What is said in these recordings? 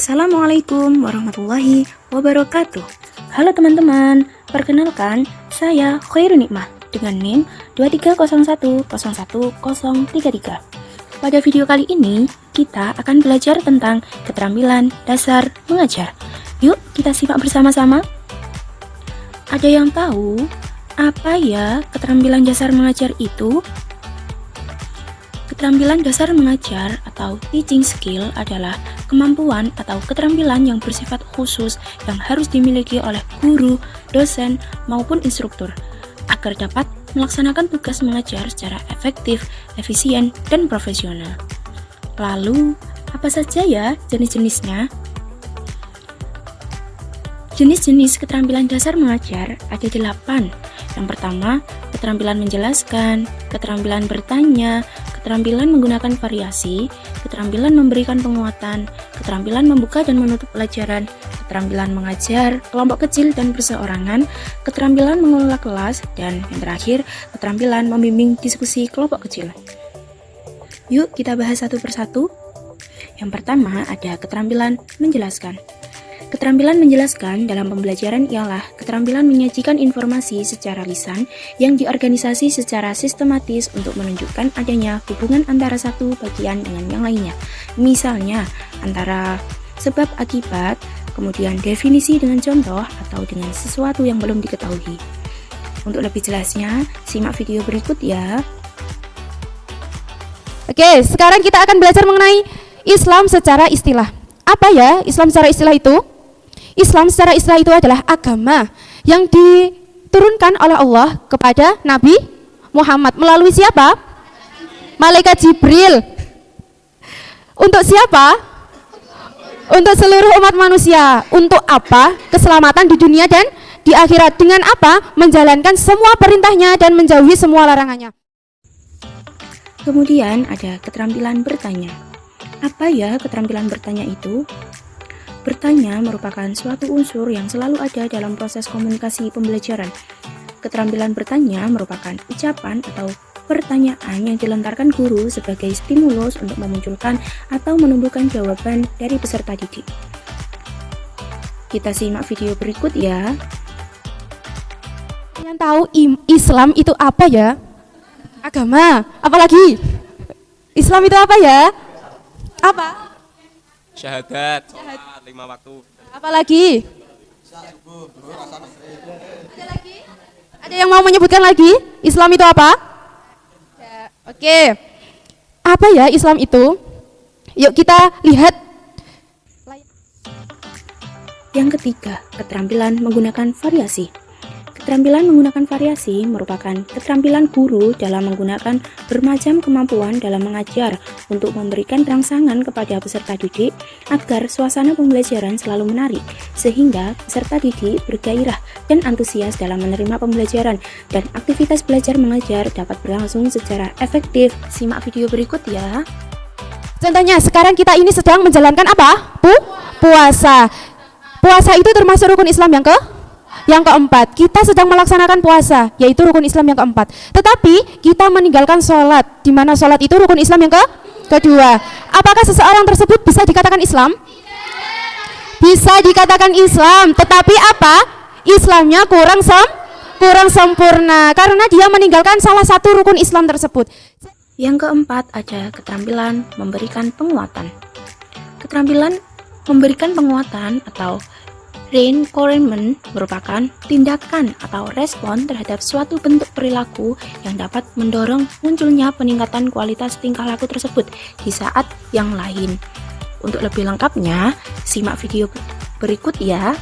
Assalamualaikum warahmatullahi wabarakatuh. Halo teman-teman, perkenalkan saya Khairun Nikmah dengan NIM 230101033. Pada video kali ini kita akan belajar tentang keterampilan dasar mengajar. Yuk kita simak bersama-sama. Ada yang tahu apa ya keterampilan dasar mengajar itu? Keterampilan dasar mengajar atau teaching skill adalah kemampuan atau keterampilan yang bersifat khusus yang harus dimiliki oleh guru, dosen, maupun instruktur agar dapat melaksanakan tugas mengajar secara efektif, efisien, dan profesional. Lalu, apa saja ya jenis-jenisnya? Jenis-jenis keterampilan dasar mengajar ada 8. Yang pertama, keterampilan menjelaskan, keterampilan bertanya, keterampilan menggunakan variasi, keterampilan memberikan penguatan, keterampilan membuka dan menutup pelajaran, keterampilan mengajar, kelompok kecil dan perseorangan, keterampilan mengelola kelas, dan yang terakhir, keterampilan membimbing diskusi kelompok kecil. Yuk kita bahas satu persatu. Yang pertama ada keterampilan menjelaskan. Keterampilan menjelaskan dalam pembelajaran ialah keterampilan menyajikan informasi secara lisan yang diorganisasi secara sistematis untuk menunjukkan adanya hubungan antara satu bagian dengan yang lainnya. Misalnya, antara sebab akibat, kemudian definisi dengan contoh, atau dengan sesuatu yang belum diketahui. Untuk lebih jelasnya, simak video berikut ya. Oke, sekarang kita akan belajar mengenai Islam secara istilah. Apa ya Islam secara istilah itu? Islam secara istilah itu adalah agama yang diturunkan oleh Allah kepada Nabi Muhammad melalui siapa? Malaikat Jibril. Untuk siapa? Untuk seluruh umat manusia. Untuk apa? Keselamatan di dunia dan di akhirat. Dengan apa? Menjalankan semua perintahnya dan menjauhi semua larangannya. Kemudian ada keterampilan bertanya. Apa ya keterampilan bertanya itu? Bertanya merupakan suatu unsur yang selalu ada dalam proses komunikasi pembelajaran. Keterampilan bertanya merupakan ucapan atau pertanyaan yang dilontarkan guru sebagai stimulus untuk memunculkan atau menumbuhkan jawaban dari peserta didik. Kita simak video berikut ya. Kalian tahu Islam itu apa ya? Agama. Apalagi? Islam itu apa ya? Apa? Syahadat, 5 waktu. Apalagi? Ada lagi? Ada yang mau menyebutkan lagi? Islam itu apa? Ya, oke. Apa ya Islam itu? Yuk kita lihat. Yang ketiga, keterampilan menggunakan variasi. Keterampilan menggunakan variasi merupakan keterampilan guru dalam menggunakan bermacam kemampuan dalam mengajar untuk memberikan rangsangan kepada peserta didik agar suasana pembelajaran selalu menarik, sehingga peserta didik bergairah dan antusias dalam menerima pembelajaran dan aktivitas belajar mengajar dapat berlangsung secara efektif. Simak video berikut ya. Contohnya sekarang kita ini sedang menjalankan apa? Puasa. Puasa itu termasuk rukun Islam yang keempat. Kita sedang melaksanakan puasa, yaitu rukun Islam yang keempat. Tetapi kita meninggalkan sholat, di mana sholat itu rukun Islam yang kedua. Apakah seseorang tersebut bisa dikatakan Islam? Bisa dikatakan Islam, tetapi apa? Islamnya kurang sempurna karena dia meninggalkan salah satu rukun Islam tersebut. Yang keempat ada keterampilan memberikan penguatan. Keterampilan memberikan penguatan atau reinforcement merupakan tindakan atau respon terhadap suatu bentuk perilaku yang dapat mendorong munculnya peningkatan kualitas tingkah laku tersebut di saat yang lain. Untuk lebih lengkapnya, simak video berikut ya.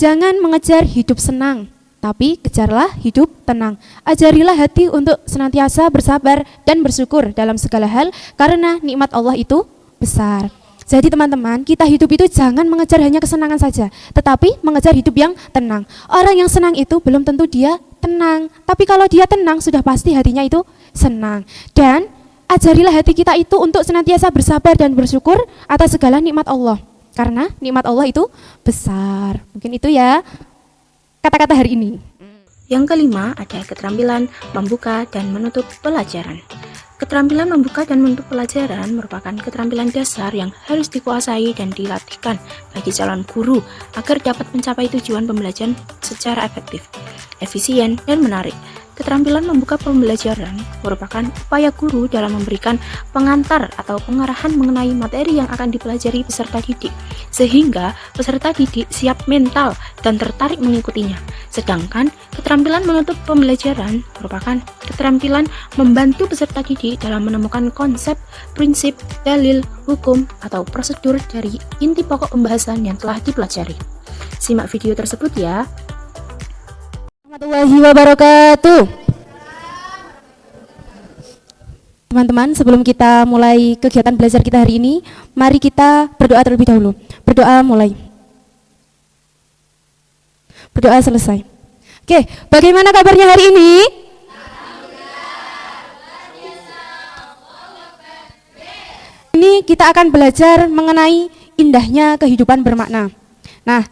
Jangan mengejar hidup senang, tapi kejarlah hidup tenang. Ajarilah hati untuk senantiasa bersabar dan bersyukur dalam segala hal karena nikmat Allah itu besar. Jadi teman-teman, kita hidup itu jangan mengejar hanya kesenangan saja, tetapi mengejar hidup yang tenang. Orang yang senang itu belum tentu dia tenang, tapi kalau dia tenang sudah pasti hatinya itu senang. Dan ajarilah hati kita itu untuk senantiasa bersabar dan bersyukur atas segala nikmat Allah, karena nikmat Allah itu besar. Mungkin itu ya kata-kata hari ini. Yang kelima ada keterampilan membuka dan menutup pelajaran. Keterampilan membuka dan menutup pelajaran merupakan keterampilan dasar yang harus dikuasai dan dilatihkan bagi calon guru agar dapat mencapai tujuan pembelajaran secara efektif, efisien, dan menarik. Keterampilan membuka pembelajaran merupakan upaya guru dalam memberikan pengantar atau pengarahan mengenai materi yang akan dipelajari peserta didik, sehingga peserta didik siap mental dan tertarik mengikutinya. Sedangkan keterampilan menutup pembelajaran merupakan keterampilan membantu peserta didik dalam menemukan konsep, prinsip, dalil, hukum, atau prosedur dari inti pokok pembahasan yang telah dipelajari. Simak video tersebut ya. Warahmatullahi wabarakatuh. Teman-teman, sebelum kita mulai kegiatan belajar kita hari ini, mari kita berdoa terlebih dahulu. Berdoa mulai. Berdoa selesai. Oke, bagaimana kabarnya hari ini? Ini kita akan belajar mengenai indahnya kehidupan bermakna. Nah,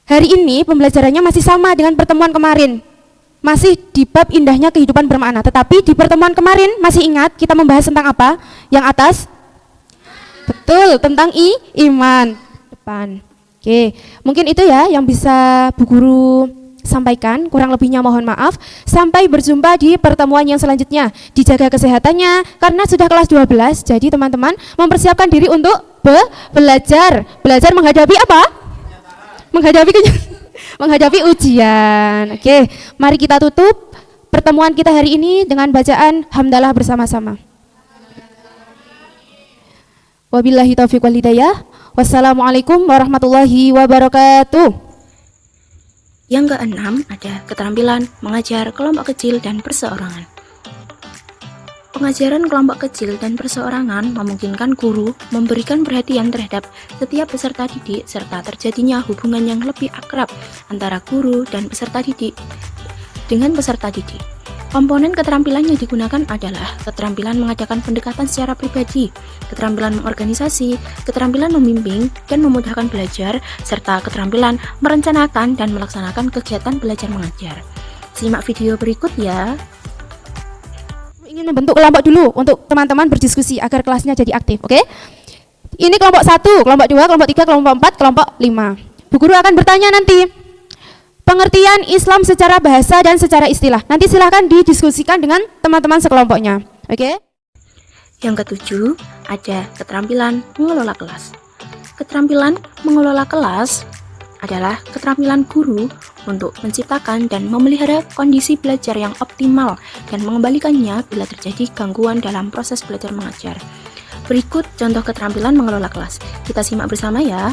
hari ini pembelajarannya masih sama dengan pertemuan kemarin. Masih di bab indahnya kehidupan bermakna. Tetapi di pertemuan kemarin masih ingat kita membahas tentang apa? Yang atas? Betul, tentang iman. Depan. Oke, mungkin itu ya yang bisa Bu Guru sampaikan. Kurang lebihnya mohon maaf. Sampai berjumpa di pertemuan yang selanjutnya. Dijaga kesehatannya karena sudah kelas 12. Jadi teman-teman mempersiapkan diri untuk belajar. Belajar menghadapi apa? Menghadapi ujian. Oke, mari kita tutup pertemuan kita hari ini dengan bacaan hamdalah bersama-sama. Wabillahi taufiq wal hidayah. Wassalamualaikum warahmatullahi wabarakatuh. Yang keenam ada keterampilan mengajar kelompok kecil dan perseorangan. Pengajaran kelompok kecil dan perseorangan memungkinkan guru memberikan perhatian terhadap setiap peserta didik serta terjadinya hubungan yang lebih akrab antara guru dan peserta didik dengan peserta didik. Komponen keterampilan yang digunakan adalah keterampilan mengadakan pendekatan secara pribadi, keterampilan mengorganisasi, keterampilan membimbing dan memudahkan belajar, serta keterampilan merencanakan dan melaksanakan kegiatan belajar mengajar. Simak video berikut ya. Ingin membentuk kelompok dulu untuk teman-teman berdiskusi agar kelasnya jadi aktif, oke? Ini kelompok 1, kelompok 2, kelompok 3, kelompok 4, kelompok 5. Bu Guru akan bertanya nanti pengertian Islam secara bahasa dan secara istilah. Nanti silahkan didiskusikan dengan teman-teman sekelompoknya, oke? Yang ketujuh, ada keterampilan mengelola kelas. Keterampilan mengelola kelas adalah keterampilan guru untuk menciptakan dan memelihara kondisi belajar yang optimal dan mengembalikannya bila terjadi gangguan dalam proses belajar mengajar. Berikut contoh keterampilan mengelola kelas. Kita simak bersama ya.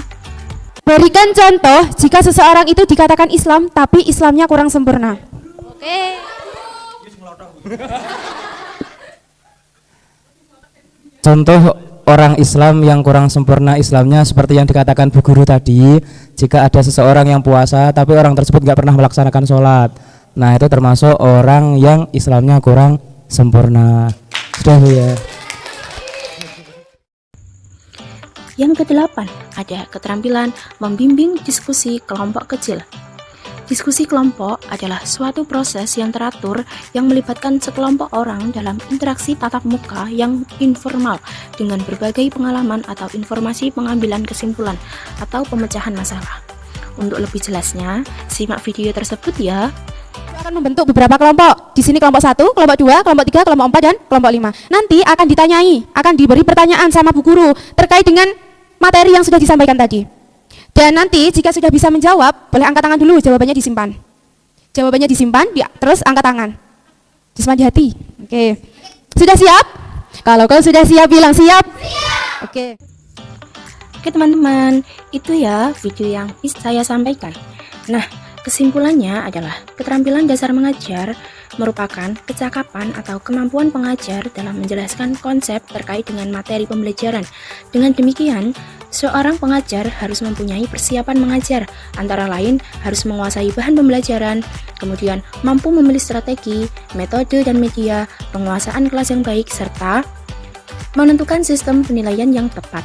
Berikan contoh jika seseorang itu dikatakan Islam tapi Islamnya kurang sempurna. Oke. Contoh orang Islam yang kurang sempurna Islamnya seperti yang dikatakan Bu Guru tadi. Jika ada seseorang yang puasa tapi orang tersebut nggak pernah melaksanakan sholat, nah itu termasuk orang yang Islamnya kurang sempurna. Sudah Bu ya. Yang kedelapan, ada keterampilan membimbing diskusi kelompok kecil. Diskusi kelompok adalah suatu proses yang teratur yang melibatkan sekelompok orang dalam interaksi tatap muka yang informal dengan berbagai pengalaman atau informasi pengambilan kesimpulan atau pemecahan masalah. Untuk lebih jelasnya, simak video tersebut ya. Akan membentuk beberapa kelompok. Di sini kelompok 1, kelompok 2, kelompok 3, kelompok 4 dan kelompok 5. Nanti akan ditanyai, akan diberi pertanyaan sama Bu Guru terkait dengan materi yang sudah disampaikan tadi. Dan nanti jika sudah bisa menjawab, boleh angkat tangan dulu, jawabannya disimpan. Jawabannya disimpan, terus angkat tangan. Disimpan di hati. Oke. Sudah siap? Kalau kau sudah siap, bilang siap. Oke. Oke teman-teman, itu ya video yang saya sampaikan. Nah, kesimpulannya adalah keterampilan dasar mengajar merupakan kecakapan atau kemampuan pengajar dalam menjelaskan konsep terkait dengan materi pembelajaran. Dengan demikian, seorang pengajar harus mempunyai persiapan mengajar, antara lain harus menguasai bahan pembelajaran, kemudian mampu memilih strategi, metode dan media, penguasaan kelas yang baik, serta menentukan sistem penilaian yang tepat.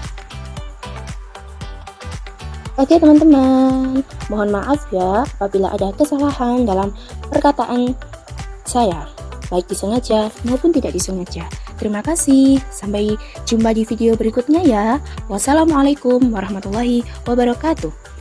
Oke teman-teman, mohon maaf ya apabila ada kesalahan dalam perkataan saya, baik disengaja maupun tidak disengaja. Terima kasih. Sampai jumpa di video berikutnya ya. Wassalamualaikum warahmatullahi wabarakatuh.